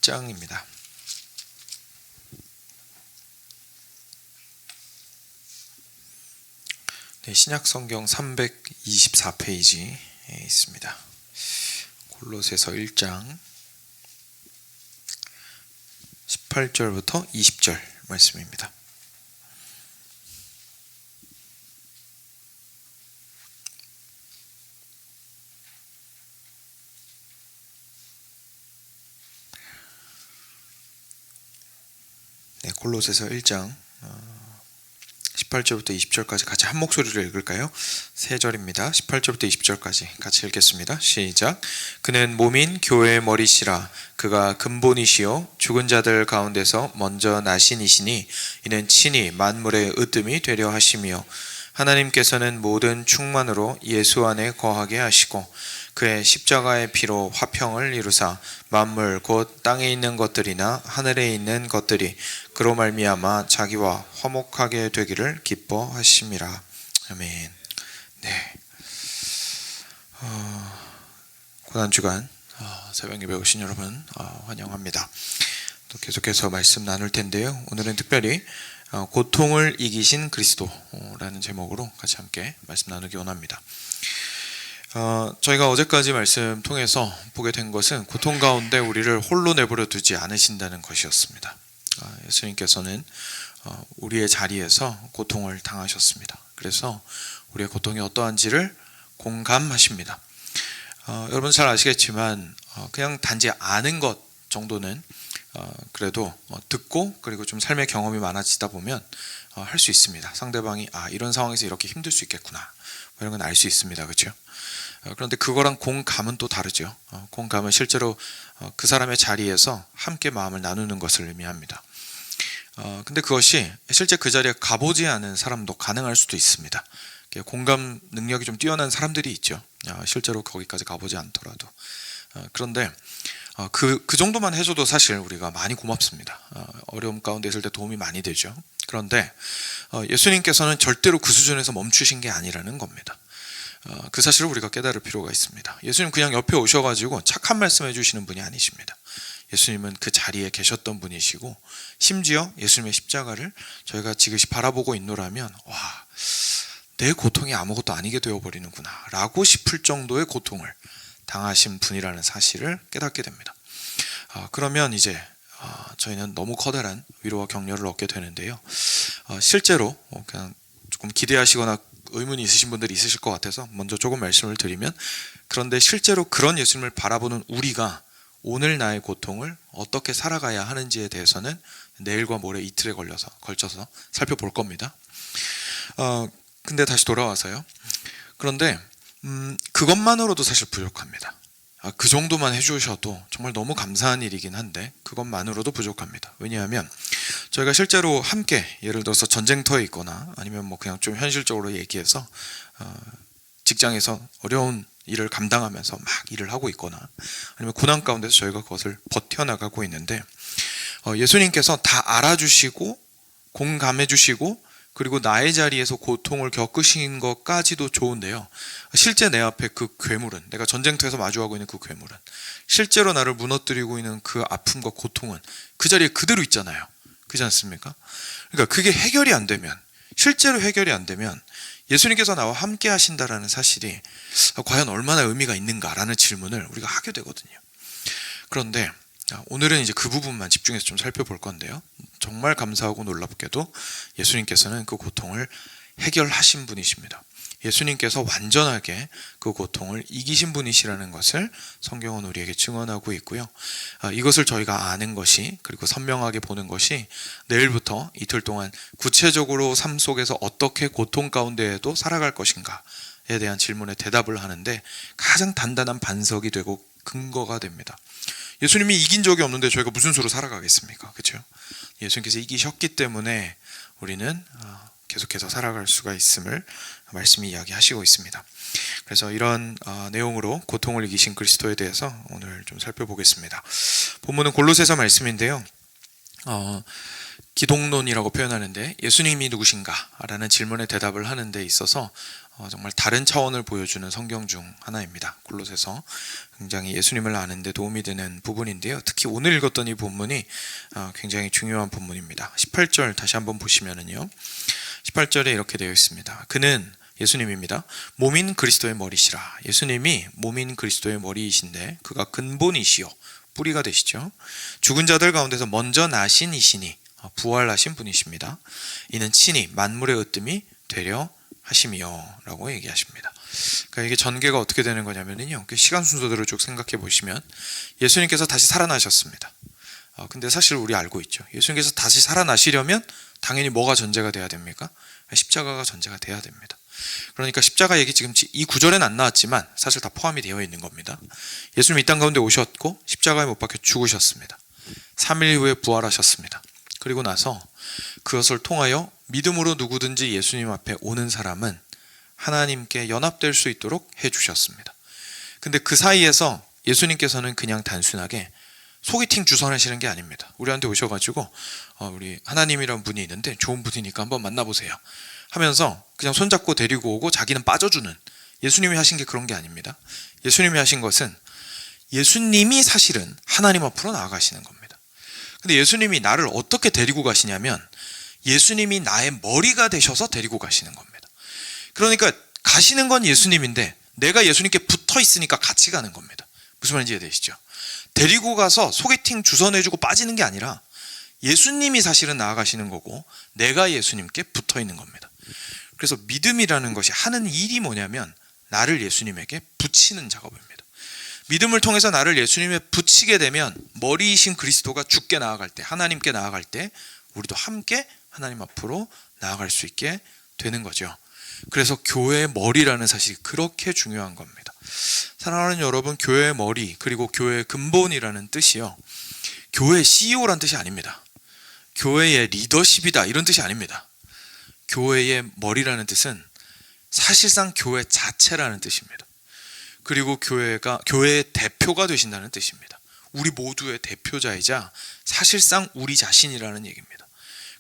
장입니다. 네, 신약 성경 324페이지에 있습니다. 골로새서 1장 18절부터 20절 말씀입니다. 네, 골로새서 1장 18절부터 20절까지 같이 한 목소리로 읽을까요? 세 절입니다. 18절부터 20절까지 같이 읽겠습니다. 시작. 그는 몸인 교회의 머리시라. 그가 근본이시요 죽은 자들 가운데서 먼저 나신 이시니 이는 친히 만물의 으뜸이 되려 하시며 하나님께서는 모든 충만으로 예수 안에 거하게 하시고 그의 십자가의 피로 화평을 이루사 만물 곧 땅에 있는 것들이나 하늘에 있는 것들이 그로 말미암아 자기와 화목하게 되기를 기뻐하심이라. 아멘. 네. 고난주간 새벽 예배 오신 여러분 환영합니다. 또 계속해서 말씀 나눌 텐데요. 오늘은 특별히 고통을 이기신 그리스도라는 제목으로 같이 함께 말씀 나누기 원합니다. 저희가 어제까지 말씀 통해서 보게 된 것은 고통 가운데 우리를 홀로 내버려 두지 않으신다는 것이었습니다. 예수님께서는 우리의 자리에서 고통을 당하셨습니다. 그래서 우리의 고통이 어떠한지를 공감하십니다. 여러분 잘 아시겠지만 그냥 단지 아는 것 정도는 그래도 듣고 그리고 좀 삶의 경험이 많아지다 보면 할 수 있습니다. 상대방이 이런 상황에서 이렇게 힘들 수 있겠구나 이런 건 알 수 있습니다. 그렇죠? 그런데 그거랑 공감은 또 다르죠. 공감은 실제로 그 사람의 자리에서 함께 마음을 나누는 것을 의미합니다. 근데 그것이 실제 그 자리에 가보지 않은 사람도 가능할 수도 있습니다. 공감 능력이 좀 뛰어난 사람들이 있죠. 실제로 거기까지 가보지 않더라도. 그런데 그 정도만 해줘도 사실 우리가 많이 고맙습니다. 어려움 가운데 있을 때 도움이 많이 되죠. 그런데 예수님께서는 절대로 그 수준에서 멈추신 게 아니라는 겁니다. 그 사실을 우리가 깨달을 필요가 있습니다. 예수님 그냥 옆에 오셔가지고 착한 말씀 해주시는 분이 아니십니다. 예수님은 그 자리에 계셨던 분이시고 심지어 예수님의 십자가를 저희가 지그시 바라보고 있노라면 내 고통이 아무것도 아니게 되어버리는구나 라고 싶을 정도의 고통을 당하신 분이라는 사실을 깨닫게 됩니다. 그러면 이제 저희는 너무 커다란 위로와 격려를 얻게 되는데요. 실제로 그냥 조금 기대하시거나 의문이 있으신 분들이 있으실 것 같아서 먼저 조금 말씀을 드리면, 그런데 실제로 그런 예수님을 바라보는 우리가 오늘 나의 고통을 어떻게 살아가야 하는지에 대해서는 내일과 모레 이틀에 걸쳐서 살펴볼 겁니다. 근데 다시 돌아와서요. 그런데 그것만으로도 사실 부족합니다. 그 정도만 해주셔도 정말 너무 감사한 일이긴 한데 그것만으로도 부족합니다. 왜냐하면 저희가 실제로 함께 예를 들어서 전쟁터에 있거나 아니면 뭐 그냥 좀 현실적으로 얘기해서 직장에서 어려운 일을 감당하면서 막 일을 하고 있거나 아니면 고난 가운데서 저희가 그것을 버텨나가고 있는데 예수님께서 다 알아주시고 공감해 주시고 그리고 나의 자리에서 고통을 겪으신 것까지도 좋은데요. 실제 내 앞에 그 괴물은, 내가 전쟁터에서 마주하고 있는 그 괴물은, 실제로 나를 무너뜨리고 있는 그 아픔과 고통은 그 자리에 그대로 있잖아요. 그렇지 않습니까? 그러니까 그게 해결이 안 되면, 실제로 해결이 안 되면 예수님께서 나와 함께 하신다라는 사실이 과연 얼마나 의미가 있는가라는 질문을 우리가 하게 되거든요. 그런데 오늘은 이제 그 부분만 집중해서 좀 살펴볼 건데요. 정말 감사하고 놀랍게도 예수님께서는 그 고통을 해결하신 분이십니다. 예수님께서 완전하게 그 고통을 이기신 분이시라는 것을 성경은 우리에게 증언하고 있고요. 이것을 저희가 아는 것이, 그리고 선명하게 보는 것이 내일부터 이틀 동안 구체적으로 삶 속에서 어떻게 고통 가운데에도 살아갈 것인가에 대한 질문에 대답을 하는데 가장 단단한 반석이 되고 근거가 됩니다. 예수님이 이긴 적이 없는데 저희가 무슨 수로 살아가겠습니까? 그렇죠? 예수님께서 이기셨기 때문에 우리는 계속해서 살아갈 수가 있음을 말씀이 이야기하시고 있습니다. 그래서 이런 내용으로 고통을 이기신 그리스도에 대해서 오늘 좀 살펴보겠습니다. 본문은 골로새서 말씀인데요. 기독론이라고 표현하는데 예수님이 누구신가? 라는 질문에 대답을 하는 데 있어서 정말 다른 차원을 보여주는 성경 중 하나입니다. 골로새서 굉장히 예수님을 아는 데 도움이 되는 부분인데요. 특히 오늘 읽었던 이 본문이 굉장히 중요한 본문입니다. 18절 다시 한번 보시면은요. 18절에 이렇게 되어 있습니다. 그는 예수님입니다. 몸인 그리스도의 머리시라. 예수님이 몸인 그리스도의 머리이신데 그가 근본이시요 뿌리가 되시죠. 죽은 자들 가운데서 먼저 나신 이시니 부활하신 분이십니다. 이는 친히 만물의 으뜸이 되려 하심이요 라고 얘기하십니다. 그러니까 이게 전개가 어떻게 되는 거냐면요, 시간 순서대로 쭉 생각해 보시면 예수님께서 다시 살아나셨습니다. 근데 사실 우리 알고 있죠. 예수님께서 다시 살아나시려면 당연히 뭐가 전제가 돼야 됩니까? 십자가가 전제가 돼야 됩니다. 그러니까 십자가 얘기 지금 이 구절에는 안 나왔지만 사실 다 포함이 되어 있는 겁니다. 예수님 이 땅 가운데 오셨고 십자가에 못 박혀 죽으셨습니다. 3일 후에 부활하셨습니다. 그리고 나서 그것을 통하여 믿음으로 누구든지 예수님 앞에 오는 사람은 하나님께 연합될 수 있도록 해주셨습니다. 근데 그 사이에서 예수님께서는 그냥 단순하게 소개팅 주선하시는 게 아닙니다. 우리한테 오셔가지고 우리 하나님이란 분이 있는데 좋은 분이니까 한번 만나보세요 하면서 그냥 손잡고 데리고 오고 자기는 빠져주는, 예수님이 하신 게 그런 게 아닙니다. 예수님이 하신 것은 예수님이 사실은 하나님 앞으로 나아가시는 겁니다. 근데 예수님이 나를 어떻게 데리고 가시냐면 예수님이 나의 머리가 되셔서 데리고 가시는 겁니다. 그러니까 가시는 건 예수님인데 내가 예수님께 붙어 있으니까 같이 가는 겁니다. 무슨 말인지 이해되시죠? 데리고 가서 소개팅 주선해주고 빠지는 게 아니라 예수님이 사실은 나아가시는 거고 내가 예수님께 붙어 있는 겁니다. 그래서 믿음이라는 것이 하는 일이 뭐냐면 나를 예수님에게 붙이는 작업입니다. 믿음을 통해서 나를 예수님에 붙이게 되면 머리이신 그리스도가 주께 나아갈 때, 하나님께 나아갈 때 우리도 함께 하나님 앞으로 나아갈 수 있게 되는 거죠. 그래서 교회의 머리라는 사실이 그렇게 중요한 겁니다. 사랑하는 여러분, 교회의 머리 그리고 교회의 근본이라는 뜻이요, 교회 CEO란 뜻이 아닙니다. 교회의 리더십이다 이런 뜻이 아닙니다. 교회의 머리라는 뜻은 사실상 교회 자체라는 뜻입니다. 그리고 교회의 대표가 되신다는 뜻입니다. 우리 모두의 대표자이자 사실상 우리 자신이라는 얘기입니다.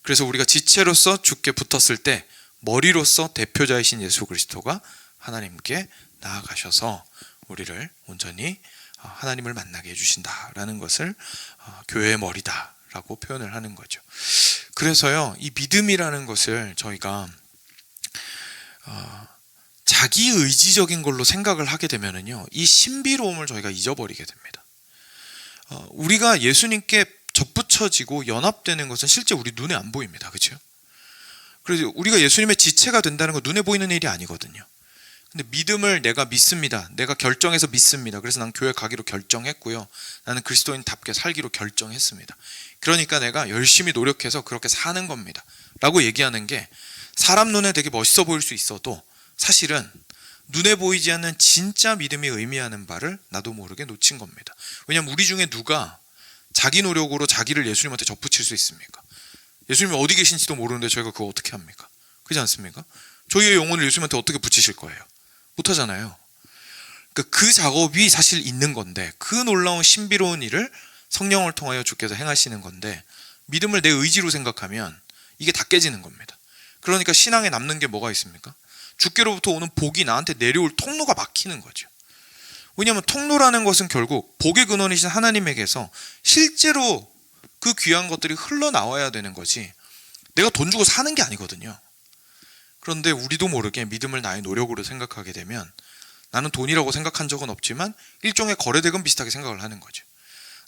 그래서 우리가 지체로서 주께 붙었을 때 머리로서 대표자이신 예수 그리스도가 하나님께 나아가셔서 우리를 온전히 하나님을 만나게 해주신다라는 것을 교회의 머리다라고 표현을 하는 거죠. 그래서요, 이 믿음이라는 것을 저희가 자기의지적인 걸로 생각을 하게 되면은요, 이 신비로움을 저희가 잊어버리게 됩니다. 우리가 예수님께 접붙여지고 연합되는 것은 실제 우리 눈에 안 보입니다. 그렇죠? 그래서 우리가 예수님의 지체가 된다는 건 눈에 보이는 일이 아니거든요. 근데 믿음을 내가 믿습니다. 내가 결정해서 믿습니다. 그래서 난 교회 가기로 결정했고요. 나는 그리스도인답게 살기로 결정했습니다. 그러니까 내가 열심히 노력해서 그렇게 사는 겁니다. 라고 얘기하는 게 사람 눈에 되게 멋있어 보일 수 있어도 사실은 눈에 보이지 않는 진짜 믿음이 의미하는 바를 나도 모르게 놓친 겁니다. 왜냐하면 우리 중에 누가 자기 노력으로 자기를 예수님한테 접붙일 수 있습니까? 예수님이 어디 계신지도 모르는데 저희가 그거 어떻게 합니까? 그렇지 않습니까? 저희의 영혼을 예수님한테 어떻게 붙이실 거예요? 못하잖아요. 그러니까 그 작업이 사실 있는 건데, 그 놀라운 신비로운 일을 성령을 통하여 주께서 행하시는 건데, 믿음을 내 의지로 생각하면 이게 다 깨지는 겁니다. 그러니까 신앙에 남는 게 뭐가 있습니까? 주께로부터 오는 복이 나한테 내려올 통로가 막히는 거죠. 왜냐하면 통로라는 것은 결국 복의 근원이신 하나님에게서 실제로 그 귀한 것들이 흘러나와야 되는 거지 내가 돈 주고 사는 게 아니거든요. 그런데 우리도 모르게 믿음을 나의 노력으로 생각하게 되면 나는 돈이라고 생각한 적은 없지만 일종의 거래대금 비슷하게 생각을 하는 거죠.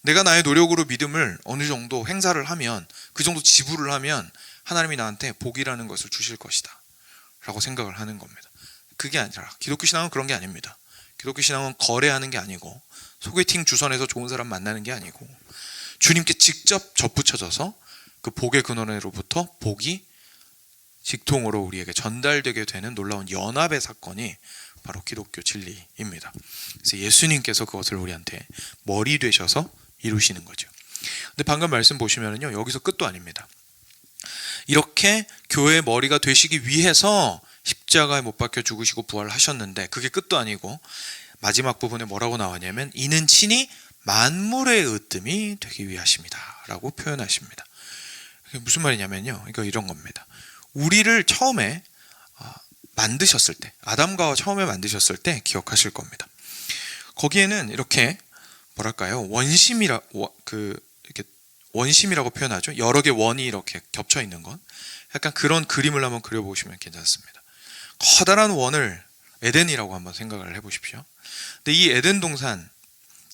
내가 나의 노력으로 믿음을 어느 정도 행사를 하면, 그 정도 지불을 하면 하나님이 나한테 복이라는 것을 주실 것이다 라고 생각을 하는 겁니다. 그게 아니라 기독교 신앙은 그런 게 아닙니다. 기독교 신앙은 거래하는 게 아니고 소개팅 주선해서 좋은 사람 만나는 게 아니고 주님께 직접 접붙여져서 그 복의 근원으로부터 복이 직통으로 우리에게 전달되게 되는 놀라운 연합의 사건이 바로 기독교 진리입니다. 그래서 예수님께서 그것을 우리한테 머리 되셔서 이루시는 거죠. 근데 방금 말씀 보시면은요, 여기서 끝도 아닙니다. 이렇게 교회의 머리가 되시기 위해서 십자가에 못 박혀 죽으시고 부활하셨는데 그게 끝도 아니고 마지막 부분에 뭐라고 나왔냐면 이는 친히 만물의 으뜸이 되기 위하십니다 라고 표현하십니다. 무슨 말이냐면요, 이거 이런 겁니다. 우리를 처음에 만드셨을 때, 아담과 처음에 만드셨을 때 기억하실 겁니다. 거기에는 이렇게 뭐랄까요, 이렇게 원심이라고 표현하죠. 여러 개 원이 이렇게 겹쳐 있는 건, 약간 그런 그림을 한번 그려보시면 괜찮습니다. 커다란 원을 에덴이라고 한번 생각을 해보십시오. 근데 이 에덴 동산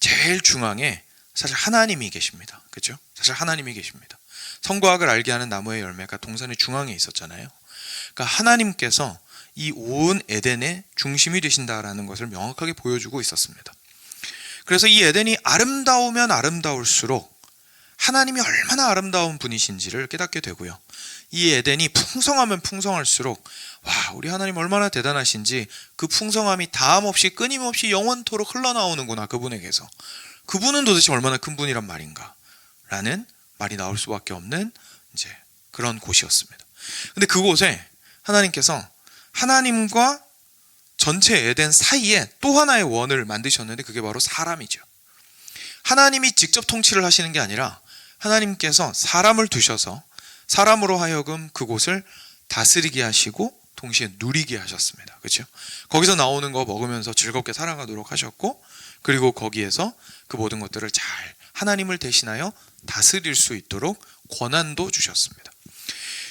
제일 중앙에 사실 하나님이 계십니다. 그렇죠? 사실 하나님이 계십니다. 선과학을 알게 하는 나무의 열매가 동산의 중앙에 있었잖아요. 그러니까 하나님께서 이 온 에덴의 중심이 되신다라는 것을 명확하게 보여주고 있었습니다. 그래서 이 에덴이 아름다우면 아름다울수록 하나님이 얼마나 아름다운 분이신지를 깨닫게 되고요. 이 에덴이 풍성하면 풍성할수록 와, 우리 하나님 얼마나 대단하신지, 그 풍성함이 다함없이 끊임없이 영원토록 흘러나오는구나, 그분에게서. 그분은 도대체 얼마나 큰 분이란 말인가 라는 말이 나올 수밖에 없는 이제 그런 곳이었습니다. 근데 그곳에 하나님께서 하나님과 전체 에덴 사이에 또 하나의 원을 만드셨는데, 그게 바로 사람이죠. 하나님이 직접 통치를 하시는 게 아니라 하나님께서 사람을 두셔서 사람으로 하여금 그곳을 다스리게 하시고 동시에 누리게 하셨습니다. 그렇죠? 거기서 나오는 거 먹으면서 즐겁게 살아가도록 하셨고, 그리고 거기에서 그 모든 것들을 잘 하나님을 대신하여 다스릴 수 있도록 권한도 주셨습니다.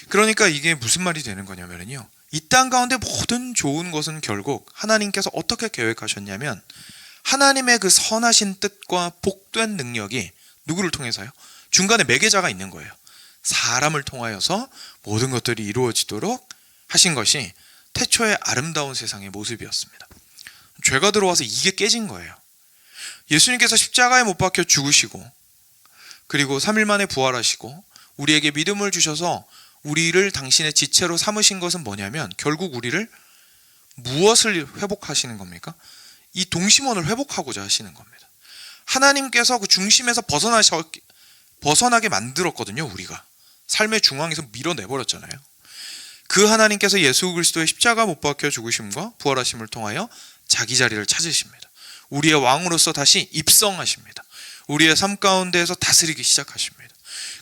그러니까 이게 무슨 말이 되는 거냐면요, 이 땅 가운데 모든 좋은 것은 결국 하나님께서 어떻게 계획하셨냐면, 하나님의 그 선하신 뜻과 복된 능력이 누구를 통해서요? 중간에 매개자가 있는 거예요. 사람을 통하여서 모든 것들이 이루어지도록 하신 것이 태초의 아름다운 세상의 모습이었습니다. 죄가 들어와서 이게 깨진 거예요. 예수님께서 십자가에 못 박혀 죽으시고, 그리고 3일 만에 부활하시고 우리에게 믿음을 주셔서 우리를 당신의 지체로 삼으신 것은 뭐냐면, 결국 우리를 무엇을 회복하시는 겁니까? 이 동심원을 회복하고자 하시는 겁니다. 하나님께서 그 중심에서 벗어나게 만들었거든요. 우리가 삶의 중앙에서 밀어내버렸잖아요. 그 하나님께서 예수 그리스도의 십자가 못 박혀 죽으심과 부활하심을 통하여 자기 자리를 찾으십니다. 우리의 왕으로서 다시 입성하십니다. 우리의 삶 가운데에서 다스리기 시작하십니다.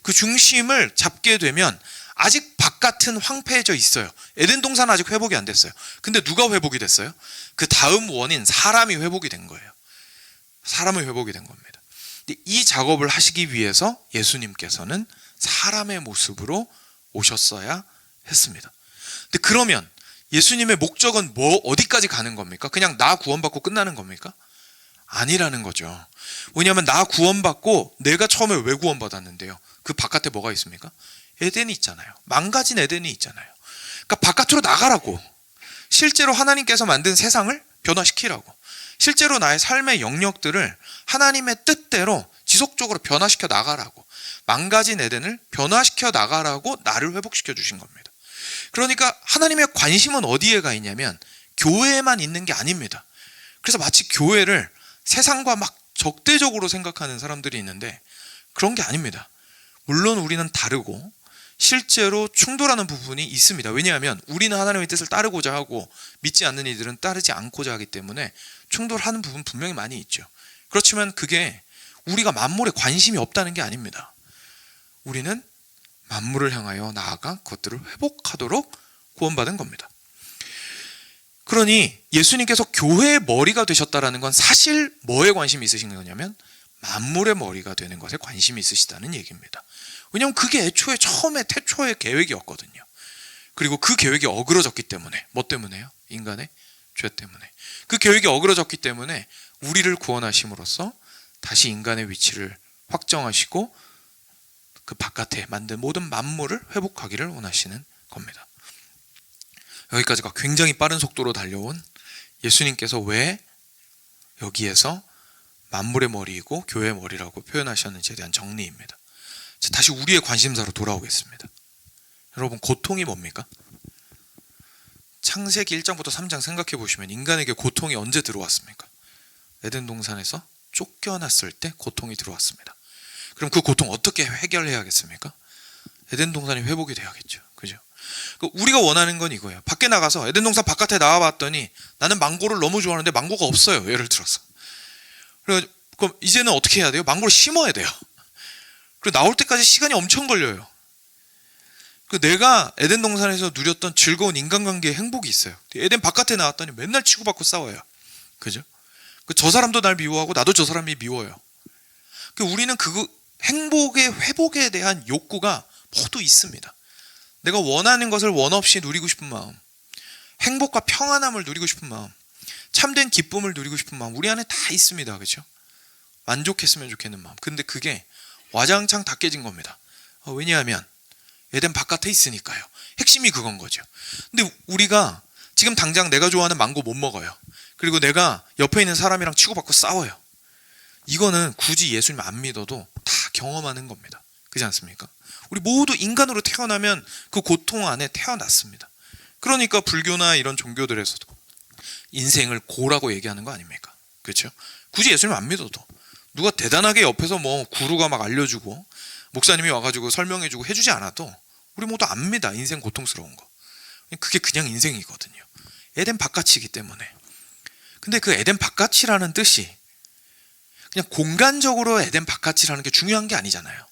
그 중심을 잡게 되면 아직 바깥은 황폐해져 있어요. 에덴 동산은 아직 회복이 안 됐어요. 근데 누가 회복이 됐어요? 그 다음 원인 사람이 회복이 된 거예요. 사람이 회복이 된 겁니다. 근데 이 작업을 하시기 위해서 예수님께서는 사람의 모습으로 오셨어야 했습니다. 근데 그러면 예수님의 목적은 어디까지 가는 겁니까? 그냥 나 구원받고 끝나는 겁니까? 아니라는 거죠. 왜냐하면 나 구원받고 내가 처음에 왜 구원받았는데요? 그 바깥에 뭐가 있습니까? 에덴이 있잖아요. 망가진 에덴이 있잖아요. 그러니까 바깥으로 나가라고. 실제로 하나님께서 만든 세상을 변화시키라고. 실제로 나의 삶의 영역들을 하나님의 뜻대로 지속적으로 변화시켜 나가라고. 망가진 에덴을 변화시켜 나가라고 나를 회복시켜 주신 겁니다. 그러니까 하나님의 관심은 어디에 가 있냐면 교회에만 있는 게 아닙니다. 그래서 마치 교회를 세상과 막 적대적으로 생각하는 사람들이 있는데, 그런 게 아닙니다. 물론 우리는 다르고 실제로 충돌하는 부분이 있습니다. 왜냐하면 우리는 하나님의 뜻을 따르고자 하고 믿지 않는 이들은 따르지 않고자 하기 때문에 충돌하는 부분 분명히 많이 있죠. 그렇지만 그게 우리가 만물에 관심이 없다는 게 아닙니다. 우리는 만물을 향하여 나아가 그것들을 회복하도록 구원받은 겁니다. 그러니 예수님께서 교회의 머리가 되셨다는 건 사실 뭐에 관심이 있으신 거냐면 만물의 머리가 되는 것에 관심이 있으시다는 얘기입니다. 왜냐하면 그게 애초에 태초의 계획이었거든요. 그리고 그 계획이 어그러졌기 때문에, 뭐 때문에요? 인간의 죄 때문에. 그 계획이 어그러졌기 때문에 우리를 구원하심으로써 다시 인간의 위치를 확정하시고 그 바깥에 만든 모든 만물을 회복하기를 원하시는 겁니다. 여기까지가 굉장히 빠른 속도로 달려온 예수님께서 왜 여기에서 만물의 머리이고 교회의 머리라고 표현하셨는지에 대한 정리입니다. 자, 다시 우리의 관심사로 돌아오겠습니다. 여러분, 고통이 뭡니까? 창세기 1장부터 3장 생각해 보시면 인간에게 고통이 언제 들어왔습니까? 에덴 동산에서 쫓겨났을 때 고통이 들어왔습니다. 그럼 그 고통 어떻게 해결해야겠습니까? 에덴 동산이 회복이 돼야겠죠. 그죠? 우리가 원하는 건 이거예요. 밖에 나가서 에덴 동산 바깥에 나와봤더니 나는 망고를 너무 좋아하는데 망고가 없어요. 예를 들어서. 그럼 이제는 어떻게 해야 돼요? 망고를 심어야 돼요. 그리고 나올 때까지 시간이 엄청 걸려요. 그 내가 에덴 동산에서 누렸던 즐거운 인간관계의 행복이 있어요. 에덴 바깥에 나왔더니 맨날 치고받고 싸워요. 그죠? 저 사람도 날 미워하고 나도 저 사람이 미워요. 우리는 그 행복의 회복에 대한 욕구가 모두 있습니다. 내가 원하는 것을 원 없이 누리고 싶은 마음, 행복과 평안함을 누리고 싶은 마음, 참된 기쁨을 누리고 싶은 마음, 우리 안에 다 있습니다. 그렇죠? 만족했으면 좋겠는 마음. 근데 그게 와장창 다 깨진 겁니다. 왜냐하면 에덴 바깥에 있으니까요. 핵심이 그건 거죠. 근데 우리가 지금 당장 내가 좋아하는 망고 못 먹어요. 그리고 내가 옆에 있는 사람이랑 치고받고 싸워요. 이거는 굳이 예수님 안 믿어도 다 경험하는 겁니다. 그렇지 않습니까? 우리 모두 인간으로 태어나면 그 고통 안에 태어났습니다. 그러니까 불교나 이런 종교들에서도 인생을 고라고 얘기하는 거 아닙니까? 그렇죠? 굳이 예수님 안 믿어도 누가 대단하게 옆에서 구루가 막 알려주고 목사님이 와가지고 설명해주고 해주지 않아도 우리 모두 압니다. 인생 고통스러운 거. 그게 그냥 인생이거든요. 에덴 바깥이기 때문에. 근데 그 에덴 바깥이라는 뜻이 그냥 공간적으로 에덴 바깥이라는 게 중요한 게 아니잖아요.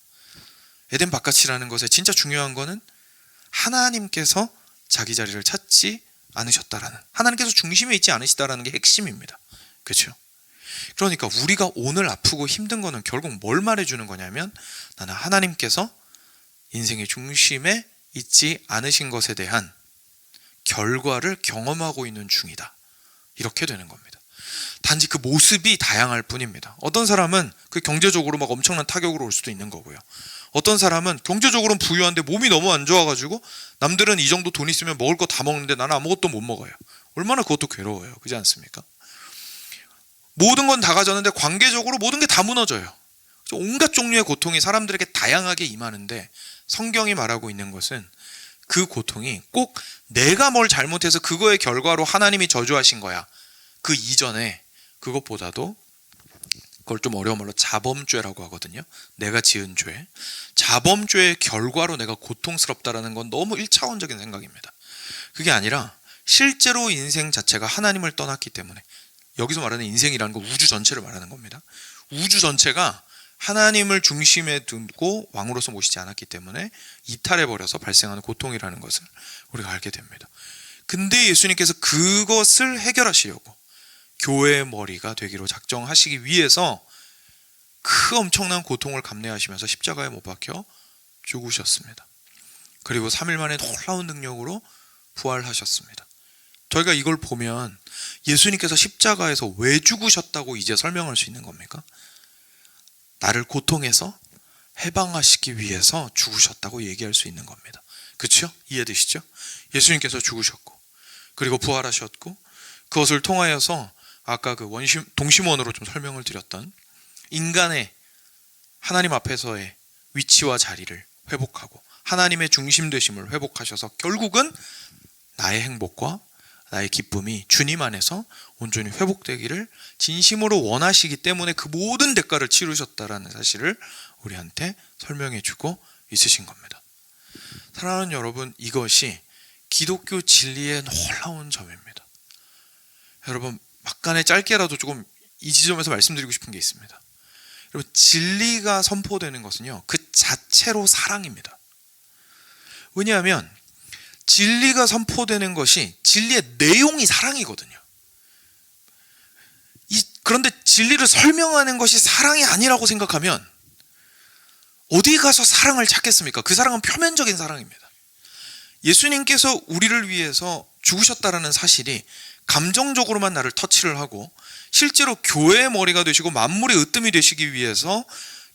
에덴 바깥이라는 것에 진짜 중요한 거는 하나님께서 자기 자리를 찾지 않으셨다라는, 하나님께서 중심에 있지 않으시다라는 게 핵심입니다. 그렇죠? 그러니까 우리가 오늘 아프고 힘든 거는 결국 뭘 말해주는 거냐면 나는 하나님께서 인생의 중심에 있지 않으신 것에 대한 결과를 경험하고 있는 중이다. 이렇게 되는 겁니다. 단지 그 모습이 다양할 뿐입니다. 어떤 사람은 그 경제적으로 막 엄청난 타격으로 올 수도 있는 거고요. 어떤 사람은 경제적으로는 부유한데 몸이 너무 안 좋아가지고 남들은 이 정도 돈 있으면 먹을 거 다 먹는데 나는 아무것도 못 먹어요. 얼마나 그것도 괴로워요. 그렇지 않습니까? 모든 건 다 가졌는데 관계적으로 모든 게 다 무너져요. 온갖 종류의 고통이 사람들에게 다양하게 임하는데 성경이 말하고 있는 것은 그 고통이 꼭 내가 뭘 잘못해서 그거의 결과로 하나님이 저주하신 거야. 그 이전에 그것보다도 그걸 좀 어려운 말로 자범죄라고 하거든요. 내가 지은 죄. 자범죄의 결과로 내가 고통스럽다라는 건 너무 1차원적인 생각입니다. 그게 아니라 실제로 인생 자체가 하나님을 떠났기 때문에, 여기서 말하는 인생이라는 건 우주 전체를 말하는 겁니다. 우주 전체가 하나님을 중심에 두고 왕으로서 모시지 않았기 때문에 이탈해버려서 발생하는 고통이라는 것을 우리가 알게 됩니다. 근데 예수님께서 그것을 해결하시려고 교회의 머리가 되기로 작정하시기 위해서 그 엄청난 고통을 감내하시면서 십자가에 못 박혀 죽으셨습니다. 그리고 3일 만에 놀라운 능력으로 부활하셨습니다. 저희가 이걸 보면 예수님께서 십자가에서 왜 죽으셨다고 이제 설명할 수 있는 겁니까? 나를 고통에서 해방하시기 위해서 죽으셨다고 얘기할 수 있는 겁니다. 그렇죠? 이해되시죠? 예수님께서 죽으셨고 그리고 부활하셨고 그것을 통하여서 아까 그 동심원으로 좀 설명을 드렸던 인간의 하나님 앞에서의 위치와 자리를 회복하고 하나님의 중심되심을 회복하셔서 결국은 나의 행복과 나의 기쁨이 주님 안에서 온전히 회복되기를 진심으로 원하시기 때문에 그 모든 대가를 치르셨다라는 사실을 우리한테 설명해 주고 있으신 겁니다. 사랑하는 여러분, 이것이 기독교 진리의 놀라운 점입니다. 여러분, 막간에 짧게라도 조금 이 지점에서 말씀드리고 싶은 게 있습니다. 여러분, 진리가 선포되는 것은요, 그 자체로 사랑입니다. 왜냐하면 진리가 선포되는 것이 진리의 내용이 사랑이거든요. 그런데 진리를 설명하는 것이 사랑이 아니라고 생각하면 어디 가서 사랑을 찾겠습니까? 그 사랑은 표면적인 사랑입니다. 예수님께서 우리를 위해서 죽으셨다는 사실이 감정적으로만 나를 터치를 하고 실제로 교회의 머리가 되시고 만물의 으뜸이 되시기 위해서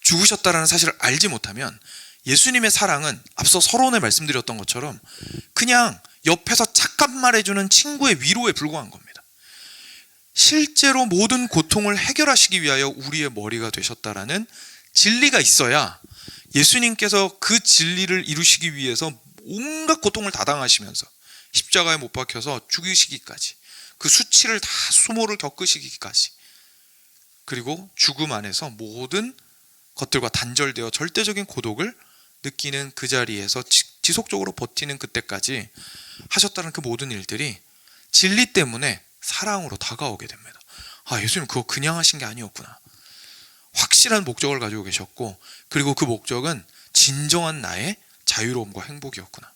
죽으셨다는 사실을 알지 못하면 예수님의 사랑은 앞서 서론에 말씀드렸던 것처럼 그냥 옆에서 착한 말해주는 친구의 위로에 불과한 겁니다. 실제로 모든 고통을 해결하시기 위하여 우리의 머리가 되셨다라는 진리가 있어야 예수님께서 그 진리를 이루시기 위해서 온갖 고통을 다 당하시면서 십자가에 못 박혀서 죽이시기까지 그 수치를 다 수모를 겪으시기까지 그리고 죽음 안에서 모든 것들과 단절되어 절대적인 고독을 느끼는 그 자리에서 지속적으로 버티는 그때까지 하셨다는 그 모든 일들이 진리 때문에 사랑으로 다가오게 됩니다. 아, 예수님 그거 그냥 하신 게 아니었구나. 확실한 목적을 가지고 계셨고 그리고 그 목적은 진정한 나의 자유로움과 행복이었구나.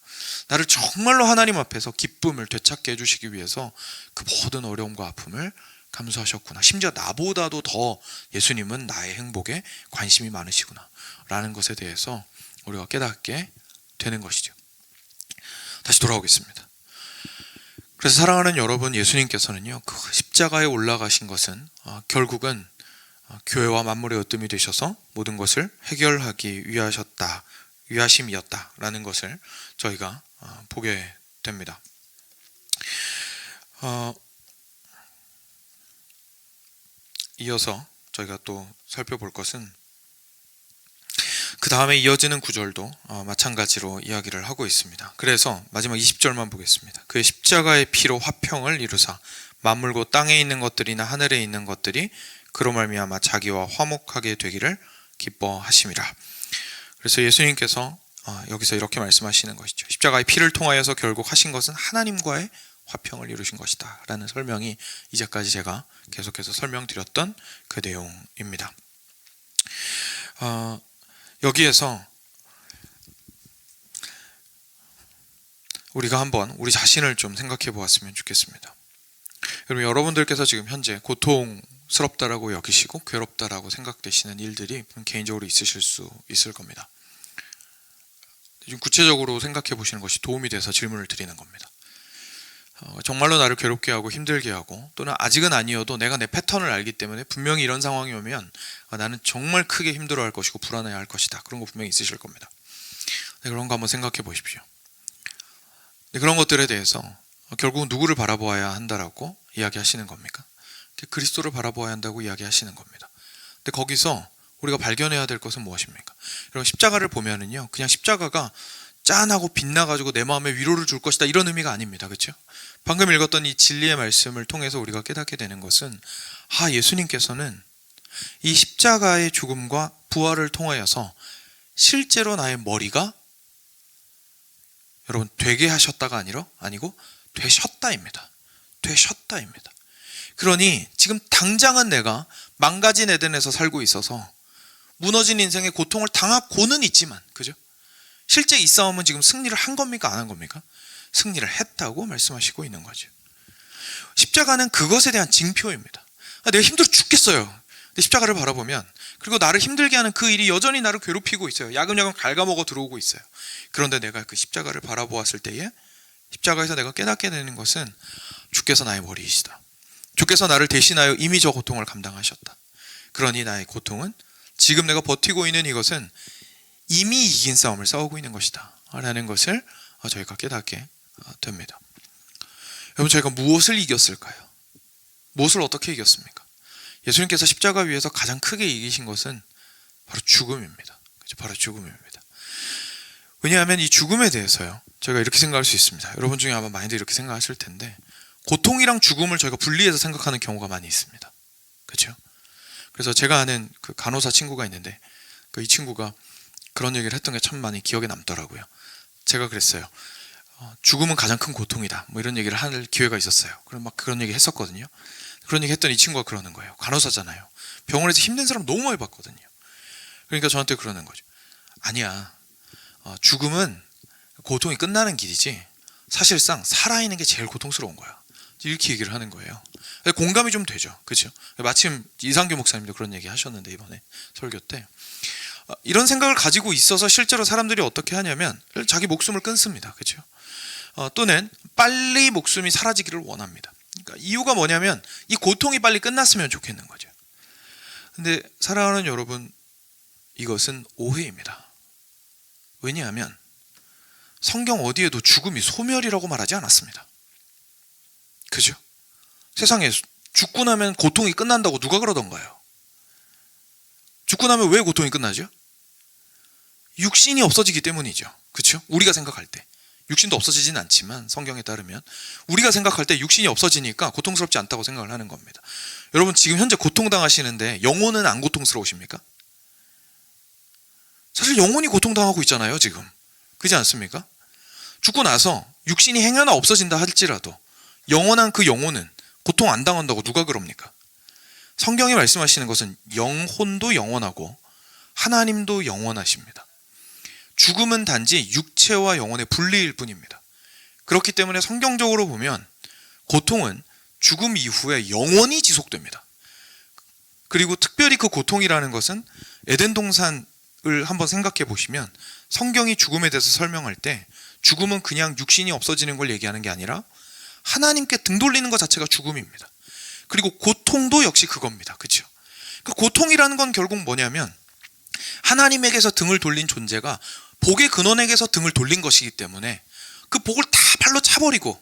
나를 정말로 하나님 앞에서 기쁨을 되찾게 해주시기 위해서 그 모든 어려움과 아픔을 감수하셨구나. 심지어 나보다도 더 예수님은 나의 행복에 관심이 많으시구나 라는 것에 대해서 우리가 깨닫게 되는 것이죠. 다시 돌아오겠습니다. 그래서 사랑하는 여러분, 예수님께서는요, 그 십자가에 올라가신 것은 결국은 교회와 만물의 으뜸이 되셔서 모든 것을 해결하기 위하심이었다라는 것을 저희가 보게 됩니다. 이어서 저희가 또 살펴볼 것은 그 다음에 이어지는 구절도 마찬가지로 이야기를 하고 있습니다. 그래서 마지막 20절만 보겠습니다. 그의 십자가의 피로 화평을 이루사 만물고 땅에 있는 것들이나 하늘에 있는 것들이 그로 말미암아 자기와 화목하게 되기를 기뻐하심이라. 그래서 예수님께서 여기서 이렇게 말씀하시는 것이죠. 십자가의 피를 통하여서 결국 하신 것은 하나님과의 화평을 이루신 것이다 라는 설명이 이제까지 제가 계속해서 설명드렸던 그 내용입니다. 여기에서 우리가 한번 우리 자신을 좀 생각해 보았으면 좋겠습니다. 여러분, 여러분들께서 지금 현재 고통스럽다라고 여기시고 괴롭다라고 생각되시는 일들이 개인적으로 있으실 수 있을 겁니다. 좀 구체적으로 생각해 보시는 것이 도움이 돼서 질문을 드리는 겁니다. 정말로 나를 괴롭게 하고 힘들게 하고, 또는 아직은 아니어도 내가 내 패턴을 알기 때문에 분명히 이런 상황이 오면 나는 정말 크게 힘들어할 것이고 불안해할 것이다, 그런 거 분명히 있으실 겁니다. 그런 거 한번 생각해 보십시오. 그런 것들에 대해서 결국은 누구를 바라보아야 한다라고 이야기하시는 겁니까? 그리스도를 바라보아야 한다고 이야기하시는 겁니다. 근데 거기서 우리가 발견해야 될 것은 무엇입니까? 여러분, 십자가를 보면은요, 그냥 십자가가 짠하고 빛나가지고 내 마음에 위로를 줄 것이다, 이런 의미가 아닙니다. 그렇죠? 방금 읽었던 이 진리의 말씀을 통해서 우리가 깨닫게 되는 것은, 예수님께서는 이 십자가의 죽음과 부활을 통하여서 실제로 나의 머리가 여러분 되게 하셨다가 아니고 되셨다입니다. 되셨다입니다. 그러니 지금 당장은 내가 망가진 에덴에서 살고 있어서 무너진 인생의 고통을 당하고는 있지만, 그죠? 실제 이 싸움은 지금 승리를 한 겁니까? 안 한 겁니까? 승리를 했다고 말씀하시고 있는 거죠. 십자가는 그것에 대한 징표입니다. 내가 힘들어 죽겠어요. 근데 십자가를 바라보면, 그리고 나를 힘들게 하는 그 일이 여전히 나를 괴롭히고 있어요. 야금야금 갉아먹어 들어오고 있어요. 그런데 내가 그 십자가를 바라보았을 때에 십자가에서 내가 깨닫게 되는 것은 주께서 나의 머리이시다. 주께서 나를 대신하여 이미 저 고통을 감당하셨다. 그러니 나의 고통은, 지금 내가 버티고 있는 이것은 이미 이긴 싸움을 싸우고 있는 것이다 라는 것을 저희가 깨닫게 됩니다. 여러분, 저희가 무엇을 이겼을까요? 무엇을 어떻게 이겼습니까? 예수님께서 십자가 위에서 가장 크게 이기신 것은 바로 죽음입니다. 그렇죠? 바로 죽음입니다. 왜냐하면 이 죽음에 대해서요, 저희가 이렇게 생각할 수 있습니다. 여러분 중에 아마 많이들 이렇게 생각하실 텐데, 고통이랑 죽음을 저희가 분리해서 생각하는 경우가 많이 있습니다. 그렇죠? 그래서 제가 아는 그 간호사 친구가 있는데, 이 친구가 그런 얘기를 했던 게 참 많이 기억에 남더라고요. 제가 그랬어요. 죽음은 가장 큰 고통이다, 뭐 이런 얘기를 할 기회가 있었어요. 그럼 막 그런 얘기 했었거든요. 그런 얘기 했더니 이 친구가 그러는 거예요. 간호사잖아요. 병원에서 힘든 사람 너무 많이 봤거든요. 그러니까 저한테 그러는 거죠. 아니야, 죽음은 고통이 끝나는 길이지 사실상 살아있는 게 제일 고통스러운 거야, 이렇게 얘기를 하는 거예요. 공감이 좀 되죠. 그렇죠? 마침 이상규 목사님도 그런 얘기 하셨는데, 이번에 설교 때 이런 생각을 가지고 있어서 실제로 사람들이 어떻게 하냐면 자기 목숨을 끊습니다. 그렇죠? 또는 빨리 목숨이 사라지기를 원합니다. 그러니까 이유가 뭐냐면 이 고통이 빨리 끝났으면 좋겠는 거죠. 근데 사랑하는 여러분, 이것은 오해입니다. 왜냐하면 성경 어디에도 죽음이 소멸이라고 말하지 않았습니다. 그죠? 세상에 죽고 나면 고통이 끝난다고 누가 그러던가요? 죽고 나면 왜 고통이 끝나죠? 육신이 없어지기 때문이죠. 그렇죠? 우리가 생각할 때 육신도 없어지진 않지만, 성경에 따르면 우리가 생각할 때 육신이 없어지니까 고통스럽지 않다고 생각을 하는 겁니다. 여러분, 지금 현재 고통당하시는데 영혼은 안 고통스러우십니까? 사실 영혼이 고통당하고 있잖아요 지금. 그렇지 않습니까? 죽고 나서 육신이 행여나 없어진다 할지라도 영원한 그 영혼은 고통 안 당한다고 누가 그럽니까? 성경이 말씀하시는 것은 영혼도 영원하고 하나님도 영원하십니다. 죽음은 단지 육체와 영혼의 분리일 뿐입니다. 그렇기 때문에 성경적으로 보면 고통은 죽음 이후에 영원히 지속됩니다. 그리고 특별히 그 고통이라는 것은 에덴 동산을 한번 생각해 보시면 성경이 죽음에 대해서 설명할 때 죽음은 그냥 육신이 없어지는 걸 얘기하는 게 아니라 하나님께 등 돌리는 것 자체가 죽음입니다. 그리고 고통도 역시 그겁니다. 그렇죠? 그 고통이라는 건 결국 뭐냐면 하나님에게서 등을 돌린 존재가 복의 근원에게서 등을 돌린 것이기 때문에 그 복을 다 발로 차버리고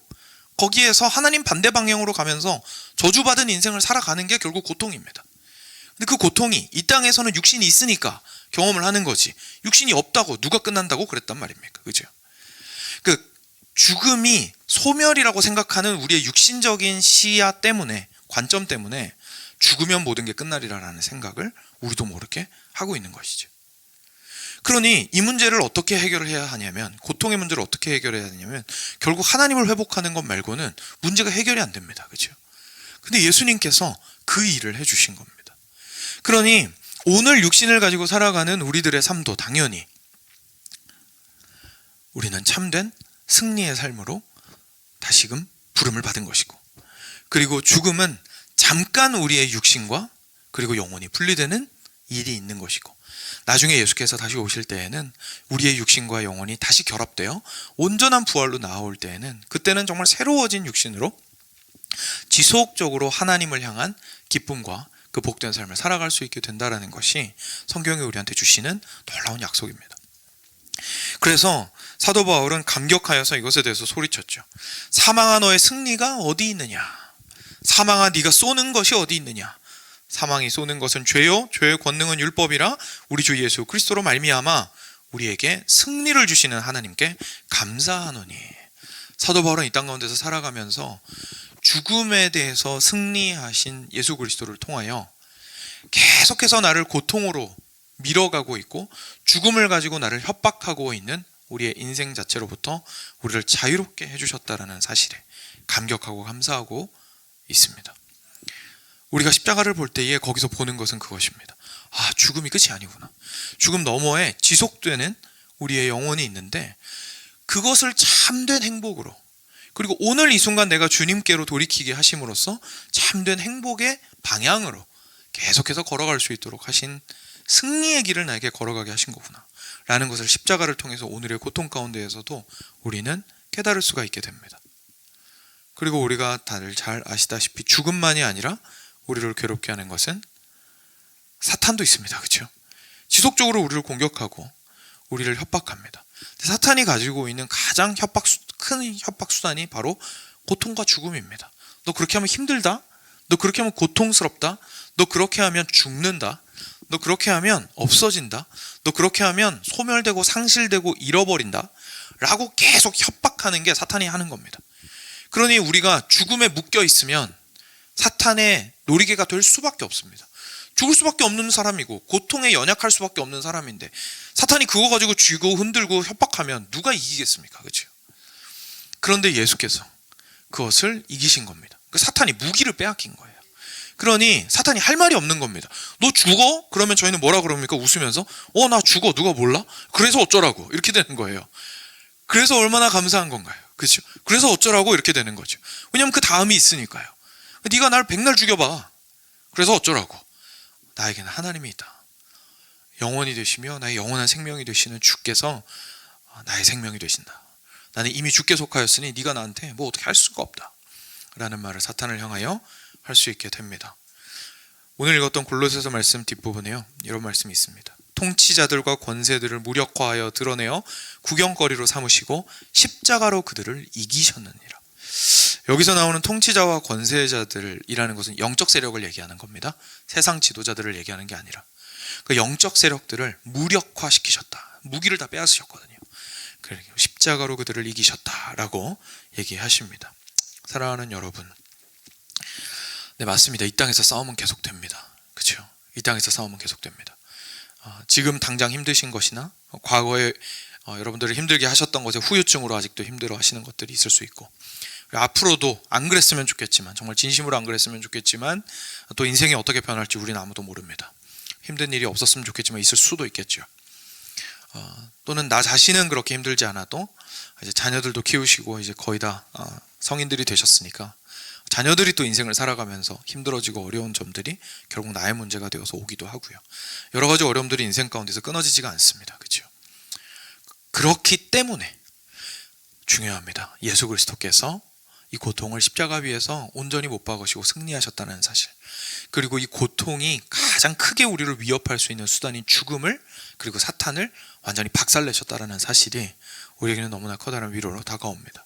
거기에서 하나님 반대 방향으로 가면서 저주받은 인생을 살아가는 게 결국 고통입니다. 근데 그 고통이 이 땅에서는 육신이 있으니까 경험을 하는 거지, 육신이 없다고 누가 끝난다고 그랬단 말입니까? 그죠? 그 죽음이 소멸이라고 생각하는 우리의 육신적인 시야 때문에, 관점 때문에 죽으면 모든 게 끝나리라는 생각을 우리도 모르게 하고 있는 것이죠. 그러니 이 문제를 어떻게 해결을 해야 하냐면, 고통의 문제를 어떻게 해결해야 하냐면 결국 하나님을 회복하는 것 말고는 문제가 해결이 안 됩니다. 그렇죠? 근데 예수님께서 그 일을 해주신 겁니다. 그러니 오늘 육신을 가지고 살아가는 우리들의 삶도 당연히 우리는 참된 승리의 삶으로 다시금 부름을 받은 것이고, 그리고 죽음은 잠깐 우리의 육신과 그리고 영혼이 분리되는 일이 있는 것이고, 나중에 예수께서 다시 오실 때에는 우리의 육신과 영혼이 다시 결합되어 온전한 부활로 나올 때에는 그때는 정말 새로워진 육신으로 지속적으로 하나님을 향한 기쁨과 그 복된 삶을 살아갈 수 있게 된다는 것이 성경이 우리한테 주시는 놀라운 약속입니다. 그래서 사도 바울은 감격하여서 이것에 대해서 소리쳤죠. 사망아 너의 승리가 어디 있느냐? 사망아 네가 쏘는 것이 어디 있느냐? 사망이 쏘는 것은 죄요, 죄의 권능은 율법이라 우리 주 예수 그리스도로 말미암아 우리에게 승리를 주시는 하나님께 감사하노니. 사도 바울은 이 땅 가운데서 살아가면서 죽음에 대해서 승리하신 예수 그리스도를 통하여 계속해서 나를 고통으로 밀어가고 있고 죽음을 가지고 나를 협박하고 있는 우리의 인생 자체로부터 우리를 자유롭게 해주셨다는 사실에 감격하고 감사하고 있습니다. 우리가 십자가를 볼 때에 거기서 보는 것은 그것입니다. 아, 죽음이 끝이 아니구나. 죽음 너머에 지속되는 우리의 영혼이 있는데 그것을 참된 행복으로, 그리고 오늘 이 순간 내가 주님께로 돌이키게 하심으로써 참된 행복의 방향으로 계속해서 걸어갈 수 있도록 하신 승리의 길을 나에게 걸어가게 하신 거구나 라는 것을 십자가를 통해서 오늘의 고통 가운데에서도 우리는 깨달을 수가 있게 됩니다. 그리고 우리가 다들 잘 아시다시피 죽음만이 아니라 우리를 괴롭게 하는 것은 사탄도 있습니다. 그렇죠? 지속적으로 우리를 공격하고 우리를 협박합니다. 사탄이 가지고 있는 가장 큰 협박 수단이 바로 고통과 죽음입니다. 너 그렇게 하면 힘들다? 너 그렇게 하면 고통스럽다? 너 그렇게 하면 죽는다? 너 그렇게 하면 없어진다? 너 그렇게 하면 소멸되고 상실되고 잃어버린다? 라고 계속 협박하는 게 사탄이 하는 겁니다. 그러니 우리가 죽음에 묶여 있으면 사탄의 놀이개가 될 수밖에 없습니다. 죽을 수밖에 없는 사람이고 고통에 연약할 수밖에 없는 사람인데 사탄이 그거 가지고 쥐고 흔들고 협박하면 누가 이기겠습니까? 그렇죠? 그런데 예수께서 그것을 이기신 겁니다. 사탄이 무기를 빼앗긴 거예요. 그러니 사탄이 할 말이 없는 겁니다. 너 죽어? 그러면 저희는 뭐라 그럽니까? 웃으면서 나 죽어. 누가 몰라? 그래서 어쩌라고? 이렇게 되는 거예요. 그래서 얼마나 감사한 건가요? 그렇죠? 그래서 어쩌라고? 이렇게 되는 거죠. 왜냐하면 그 다음이 있으니까요. 네가 날 백날 죽여봐. 그래서 어쩌라고? 나에게는 하나님이 있다. 영원히 되시며 나의 영원한 생명이 되시는 주께서 나의 생명이 되신다. 나는 이미 주께 속하였으니 네가 나한테 뭐 어떻게 할 수가 없다 라는 말을 사탄을 향하여 할 수 있게 됩니다. 오늘 읽었던 골로새서 말씀 뒷부분에요, 이런 말씀이 있습니다. 통치자들과 권세들을 무력화하여 드러내어 구경거리로 삼으시고 십자가로 그들을 이기셨느니라. 여기서 나오는 통치자와 권세자들이라는 것은 영적 세력을 얘기하는 겁니다. 세상 지도자들을 얘기하는 게 아니라 그 영적 세력들을 무력화시키셨다. 무기를 다 빼앗으셨거든요. 그래서 십자가로 그들을 이기셨다라고 얘기하십니다. 사랑하는 여러분, 네, 맞습니다. 이 땅에서 싸움은 계속됩니다. 그렇죠? 이 땅에서 싸움은 계속됩니다. 지금 당장 힘드신 것이나 과거에 여러분들을 힘들게 하셨던 것에 후유증으로 아직도 힘들어 하시는 것들이 있을 수 있고, 앞으로도 안 그랬으면 좋겠지만, 정말 진심으로 안 그랬으면 좋겠지만 또 인생이 어떻게 변할지 우리는 아무도 모릅니다. 힘든 일이 없었으면 좋겠지만 있을 수도 있겠죠. 또는 나 자신은 그렇게 힘들지 않아도 이제 자녀들도 키우시고 이제 거의 다 성인들이 되셨으니까 자녀들이 또 인생을 살아가면서 힘들어지고 어려운 점들이 결국 나의 문제가 되어서 오기도 하고요. 여러 가지 어려움들이 인생 가운데서 끊어지지가 않습니다. 그렇죠? 그렇기 때문에 중요합니다. 예수 그리스도께서 이 고통을 십자가 위에서 온전히 못 박으시고 승리하셨다는 사실, 그리고 이 고통이 가장 크게 우리를 위협할 수 있는 수단인 죽음을, 그리고 사탄을 완전히 박살내셨다는 사실이 우리에게는 너무나 커다란 위로로 다가옵니다.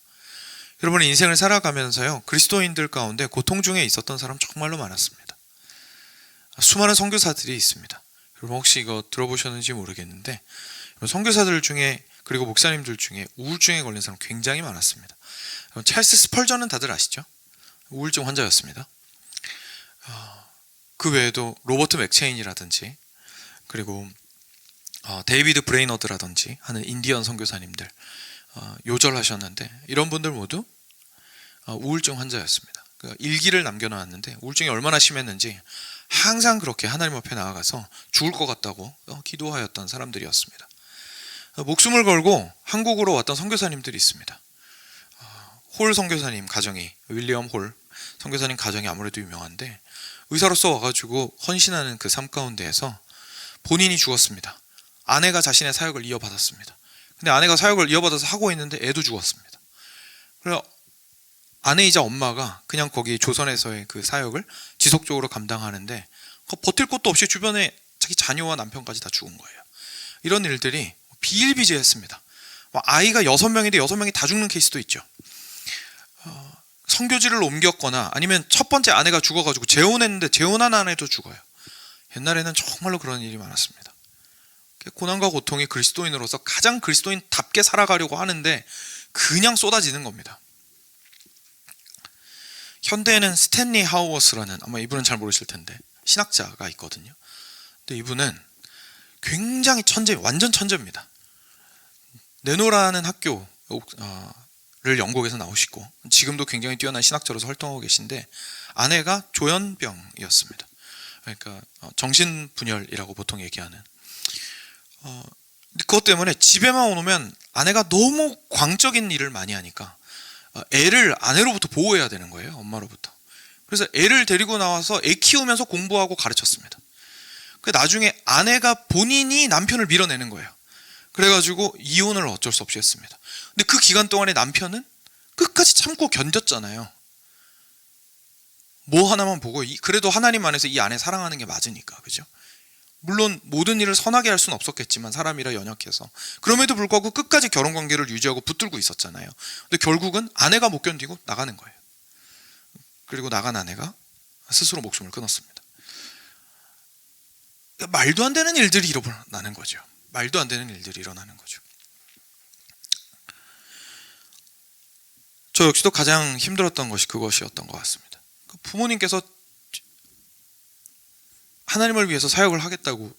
여러분, 인생을 살아가면서요, 그리스도인들 가운데 고통 중에 있었던 사람 정말로 많았습니다. 수많은 선교사들이 있습니다. 여러분 혹시 이거 들어보셨는지 모르겠는데, 선교사들 중에, 그리고 목사님들 중에 우울증에 걸린 사람 굉장히 많았습니다. 찰스 스펄전은 다들 아시죠? 우울증 환자였습니다. 그 외에도 로버트 맥체인이라든지, 그리고 데이비드 브레이너드라든지 하는 인디언 선교사님들 요절하셨는데, 이런 분들 모두 우울증 환자였습니다. 일기를 남겨놓았는데 우울증이 얼마나 심했는지 항상 그렇게 하나님 앞에 나아가서 죽을 것 같다고 기도하였던 사람들이었습니다. 목숨을 걸고 한국으로 왔던 선교사님들이 있습니다. 홀 선교사님 가정이, 윌리엄 홀 선교사님 가정이 아무래도 유명한데, 의사로서 와가지고 헌신하는 그 삶 가운데에서 본인이 죽었습니다. 아내가 자신의 사역을 이어받았습니다. 근데 아내가 사역을 이어받아서 하고 있는데 애도 죽었습니다. 그래서 아내이자 엄마가 그냥 거기 조선에서의 그 사역을 지속적으로 감당하는데 버틸 곳도 없이 주변에 자기 자녀와 남편까지 다 죽은 거예요. 이런 일들이 비일비재했습니다. 아이가 6명인데 6명이 다 죽는 케이스도 있죠. 선교지를 옮겼거나 아니면 첫 번째 아내가 죽어가지고 재혼했는데 재혼한 아내도 죽어요. 옛날에는 정말로 그런 일이 많았습니다. 고난과 고통이 그리스도인으로서 가장 그리스도인답게 살아가려고 하는데 그냥 쏟아지는 겁니다. 현대에는 스탠리 하우어스라는, 아마 이분은 잘 모르실 텐데, 신학자가 있거든요. 근데 이분은 굉장히 완전 천재입니다. 네노라는 학교를 영국에서 나오시고 지금도 굉장히 뛰어난 신학자로서 활동하고 계신데, 아내가 조현병이었습니다. 그러니까 정신분열이라고 보통 얘기하는. 그것 때문에 집에만 오면 아내가 너무 광적인 일을 많이 하니까 애를 아내로부터 보호해야 되는 거예요. 엄마로부터. 그래서 애를 데리고 나와서 애 키우면서 공부하고 가르쳤습니다. 나중에 아내가 본인이 남편을 밀어내는 거예요. 그래가지고 이혼을 어쩔 수 없이 했습니다. 근데 그 기간 동안에 남편은 끝까지 참고 견뎠잖아요. 뭐 하나만 보고, 그래도 하나님 안에서 이 아내 사랑하는 게 맞으니까, 그죠? 물론 모든 일을 선하게 할 수는 없었겠지만 사람이라 연약해서, 그럼에도 불구하고 끝까지 결혼관계를 유지하고 붙들고 있었잖아요. 근데 결국은 아내가 못 견디고 나가는 거예요. 그리고 나간 아내가 스스로 목숨을 끊었습니다. 말도 안 되는 일들이 일어나는 거죠. 말도 안 되는 일들이 일어나는 거죠. 저 역시도 가장 힘들었던 것이 그것이었던 것 같습니다. 부모님께서 하나님을 위해서 사역을 하겠다고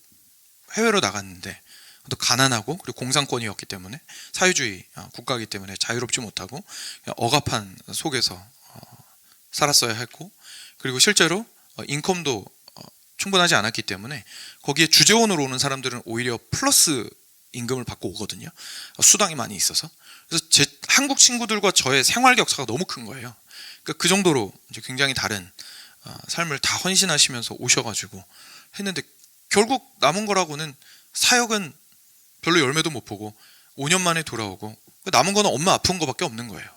해외로 나갔는데, 또 가난하고 그리고 공산권이었기 때문에, 사회주의 국가이기 때문에 자유롭지 못하고 억압한 속에서 살았어야 했고, 그리고 실제로 인컴도 충분하지 않았기 때문에 거기에 주재원으로 오는 사람들은 오히려 플러스 임금을 받고 오거든요. 수당이 많이 있어서. 그래서 제 한국 친구들과 저의 생활 격차가 너무 큰 거예요. 그러니까 그 정도로 이제 굉장히 다른 삶을 다 헌신하시면서 오셔가지고 했는데, 결국 남은 거라고는 사역은 별로 열매도 못 보고 5년 만에 돌아오고, 남은 거는 엄마 아픈 거밖에 없는 거예요.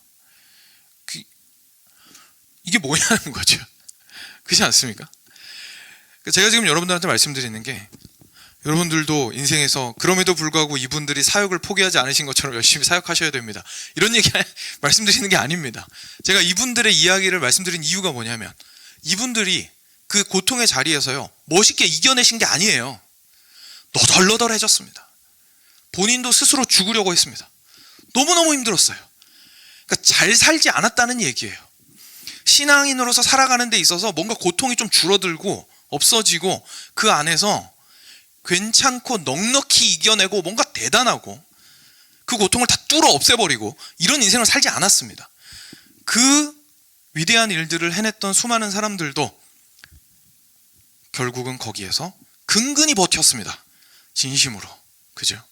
이게 뭐냐는 거죠. 그렇지 않습니까? 제가 지금 여러분들한테 말씀드리는 게, 여러분들도 인생에서 그럼에도 불구하고 이분들이 사역을 포기하지 않으신 것처럼 열심히 사역하셔야 됩니다. 이런 얘기 말씀드리는 게 아닙니다. 제가 이분들의 이야기를 말씀드린 이유가 뭐냐면, 이분들이 그 고통의 자리에서요, 멋있게 이겨내신 게 아니에요. 너덜너덜해졌습니다. 본인도 스스로 죽으려고 했습니다. 너무너무 힘들었어요. 그러니까 잘 살지 않았다는 얘기예요. 신앙인으로서 살아가는 데 있어서 뭔가 고통이 좀 줄어들고 없어지고, 그 안에서 괜찮고 넉넉히 이겨내고 뭔가 대단하고 그 고통을 다 뚫어 없애버리고 이런 인생을 살지 않았습니다. 그 위대한 일들을 해냈던 수많은 사람들도 결국은 거기에서 근근히 버텼습니다. 진심으로. 그죠?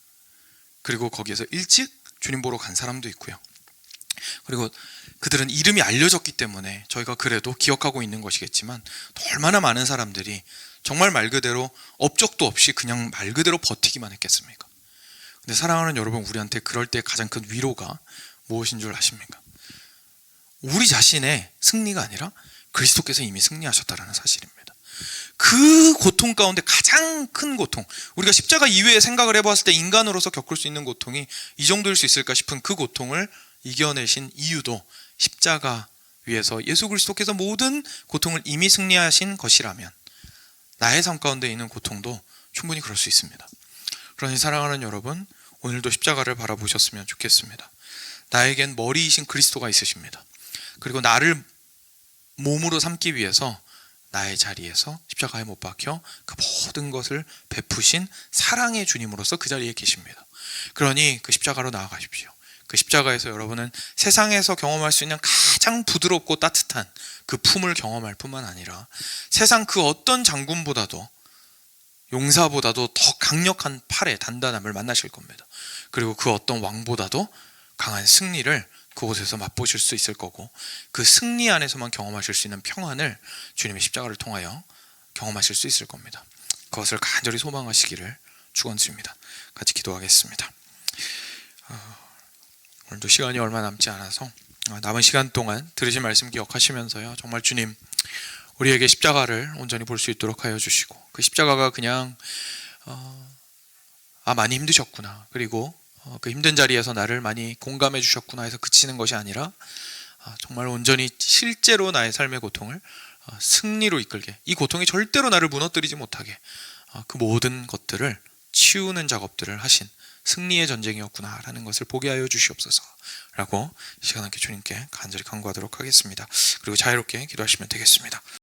그리고 거기에서 일찍 주님 보러 간 사람도 있고요. 그리고 그들은 이름이 알려졌기 때문에 저희가 그래도 기억하고 있는 것이겠지만 또 얼마나 많은 사람들이 정말 말 그대로 업적도 없이 그냥 말 그대로 버티기만 했겠습니까? 근데 사랑하는 여러분, 우리한테 그럴 때 가장 큰 위로가 무엇인 줄 아십니까? 우리 자신의 승리가 아니라 그리스도께서 이미 승리하셨다는 사실입니다. 그 고통 가운데 가장 큰 고통, 우리가 십자가 이외에 생각을 해봤을 때 인간으로서 겪을 수 있는 고통이 이 정도일 수 있을까 싶은 그 고통을 이겨내신 이유도 십자가 위에서 예수 그리스도께서 모든 고통을 이미 승리하신 것이라면 나의 삶 가운데 있는 고통도 충분히 그럴 수 있습니다. 그러니 사랑하는 여러분, 오늘도 십자가를 바라보셨으면 좋겠습니다. 나에겐 머리이신 그리스도가 있으십니다. 그리고 나를 몸으로 삼기 위해서 나의 자리에서 십자가에 못 박혀 그 모든 것을 베푸신 사랑의 주님으로서 그 자리에 계십니다. 그러니 그 십자가로 나아가십시오. 그 십자가에서 여러분은 세상에서 경험할 수 있는 가장 부드럽고 따뜻한 그 품을 경험할 뿐만 아니라 세상 그 어떤 장군보다도 용사보다도 더 강력한 팔의 단단함을 만나실 겁니다. 그리고 그 어떤 왕보다도 강한 승리를 그곳에서 맛보실 수 있을 거고, 그 승리 안에서만 경험하실 수 있는 평안을 주님의 십자가를 통하여 경험하실 수 있을 겁니다. 그것을 간절히 소망하시기를 축원드립니다. 같이 기도하겠습니다. 오늘도 시간이 얼마 남지 않아서 남은 시간 동안 들으신 말씀 기억하시면서요, 정말 주님 우리에게 십자가를 온전히 볼 수 있도록 하여 주시고, 그 십자가가 그냥 많이 힘드셨구나, 그리고 그 힘든 자리에서 나를 많이 공감해 주셨구나 해서 그치는 것이 아니라 정말 온전히 실제로 나의 삶의 고통을 승리로 이끌게, 이 고통이 절대로 나를 무너뜨리지 못하게 그 모든 것들을 치우는 작업들을 하신 승리의 전쟁이었구나라는 것을 보게 하여 주시옵소서 라고 이 시간 함께 주님께 간절히 간구하도록 하겠습니다. 그리고 자유롭게 기도하시면 되겠습니다.